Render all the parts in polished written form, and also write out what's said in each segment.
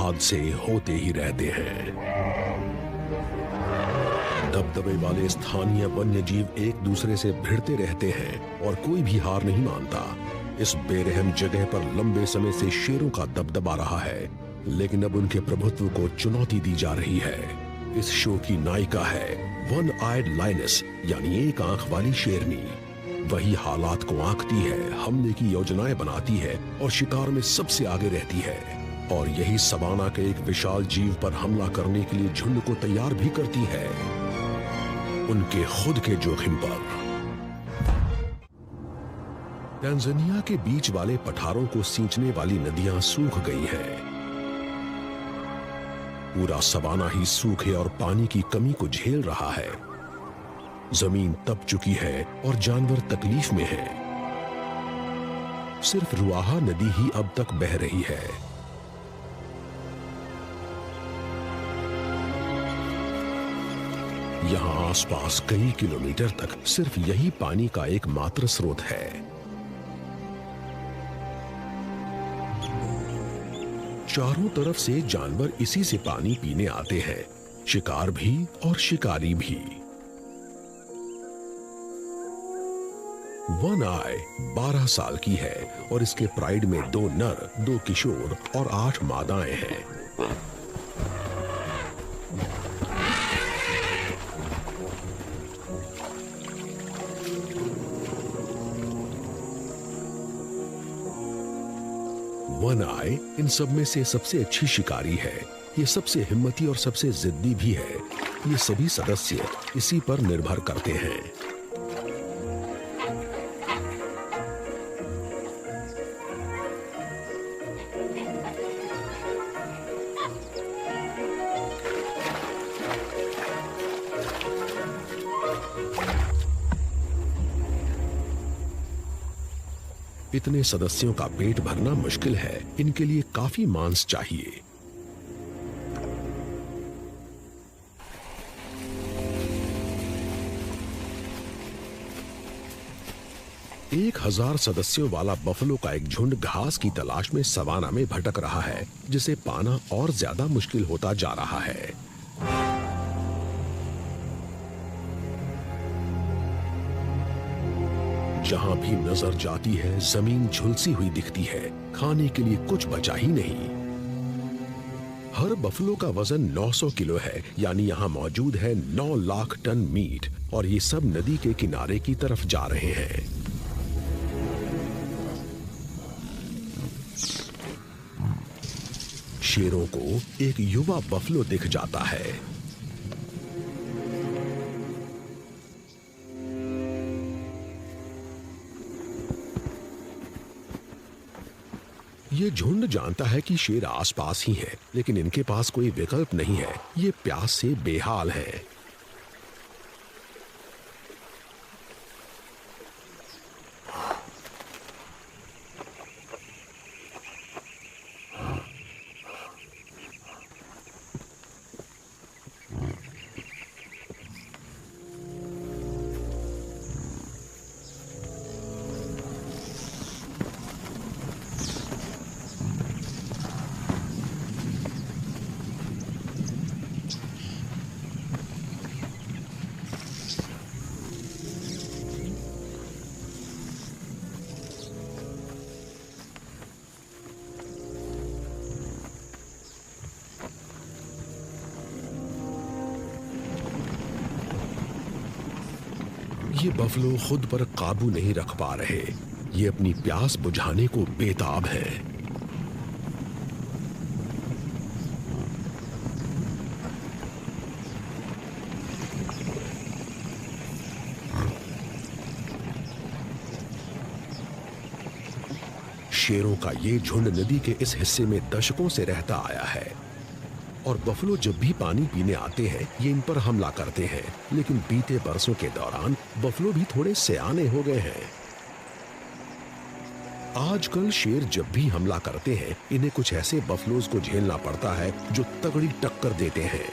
हादसे होते ही रहते हैं। दबदबे वाले स्थानीय वन्य जीव एक दूसरे से भिड़ते रहते हैं और कोई भी हार नहीं मानता। इस बेरहम जगह पर लंबे समय से शेरों का दबदबा रहा है, लेकिन अब उनके प्रभुत्व को चुनौती दी जा रही है। इस शो की नायिका है वन आइड लायनेस, यानी एक आंख वाली शेरनी। वही हालात को आंकती है, हमले की योजनाएं बनाती है और शिकार में सबसे आगे रहती है। और यही सवाना के एक विशाल जीव पर हमला करने के लिए झुंड को तैयार भी करती है, उनके खुद के जोखिम पर। तंजानिया के बीच वाले पठारों को सींचने वाली नदियां सूख गई हैं। पूरा सवाना ही सूखे और पानी की कमी को झेल रहा है। जमीन तप चुकी है और जानवर तकलीफ में हैं। सिर्फ रुआहा नदी ही अब तक बह रही है। यहां आसपास कई किलोमीटर तक सिर्फ यही पानी का एकमात्र स्रोत है। चारों तरफ से जानवर इसी से पानी पीने आते हैं, शिकार भी और शिकारी भी। वन आई 12 साल की है और इसके प्राइड में 2 नर, 2 किशोर और 8 मादाएं हैं। वन आई इन सब में से सबसे अच्छी शिकारी है। ये सबसे हिम्मती और सबसे जिद्दी भी है। ये सभी सदस्य इसी पर निर्भर करते हैं। इतने सदस्यों का पेट भरना मुश्किल है। इनके लिए काफी मांस चाहिए। एक 1000 सदस्यों वाला बफलो का एक झुंड घास की तलाश में सवाना में भटक रहा है, जिसे पाना और ज्यादा मुश्किल होता जा रहा है। जहां भी नजर जाती है जमीन झुलसी हुई दिखती है। खाने के लिए कुछ बचा ही नहीं। हर बफलो का वजन 900 किलो है, यानी यहां मौजूद है 9 लाख टन मीट, और ये सब नदी के किनारे की तरफ जा रहे हैं। शेरों को एक युवा बफलो दिख जाता है। ये झुंड जानता है कि शेर आसपास ही है, लेकिन इनके पास कोई विकल्प नहीं है। ये प्यास से बेहाल है। ये बफलो खुद पर काबू नहीं रख पा रहे। ये अपनी प्यास बुझाने को बेताब है। शेरों का ये झुंड नदी के इस हिस्से में दशकों से रहता आया है, और बफलो जब भी पानी पीने आते हैं ये इन पर हमला करते हैं। लेकिन बीते बरसों के दौरान बफलो भी थोड़े सयाने हो गए हैं। आजकल शेर जब भी हमला करते हैं इन्हें कुछ ऐसे बफलोज को झेलना पड़ता है जो तगड़ी टक्कर देते हैं।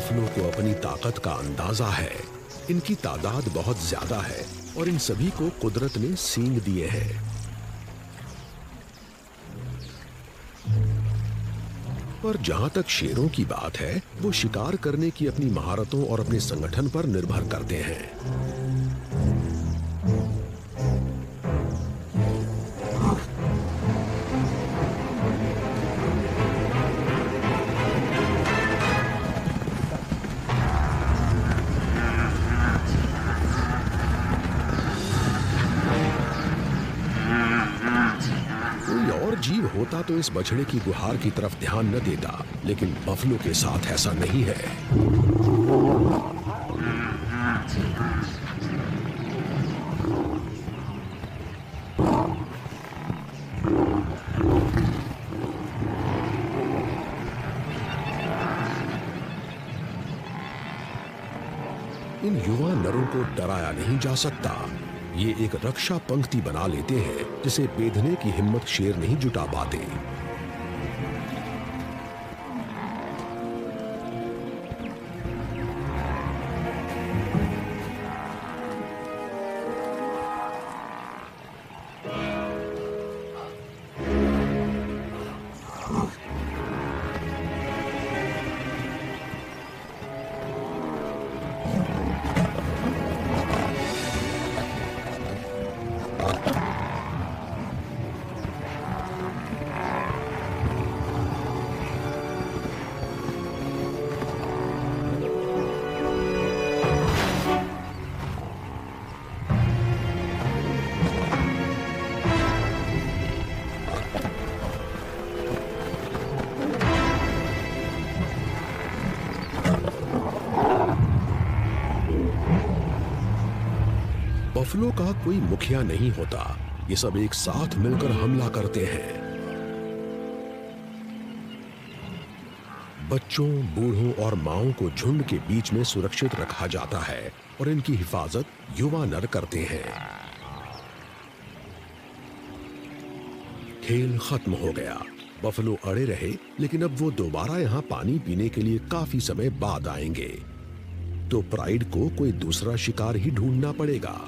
बफलो को अपनी ताकत का अंदाजा है। इनकी तादाद बहुत ज्यादा है और इन सभी को कुदरत ने सींग दिए हैं। पर जहां तक शेरों की बात है, वो शिकार करने की अपनी महारतों और अपने संगठन पर निर्भर करते हैं। जीव होता तो इस बछड़े की गुहार की तरफ ध्यान न देता, लेकिन बफलो के साथ ऐसा नहीं है। इन युवा नरों को डराया नहीं जा सकता। ये एक रक्षा पंक्ति बना लेते हैं जिसे बेधने की हिम्मत शेर नहीं जुटा पाते। बफलो का कोई मुखिया नहीं होता, ये सब एक साथ मिलकर हमला करते हैं। बच्चों, बूढ़ों और माओं को झुंड के बीच में सुरक्षित रखा जाता है और इनकी हिफाजत युवा नर करते हैं। खेल खत्म हो गया। बफलो अड़े रहे, लेकिन अब वो दोबारा यहाँ पानी पीने के लिए काफी समय बाद आएंगे, तो प्राइड को कोई दूसरा शिकार ही ढूंढना पड़ेगा।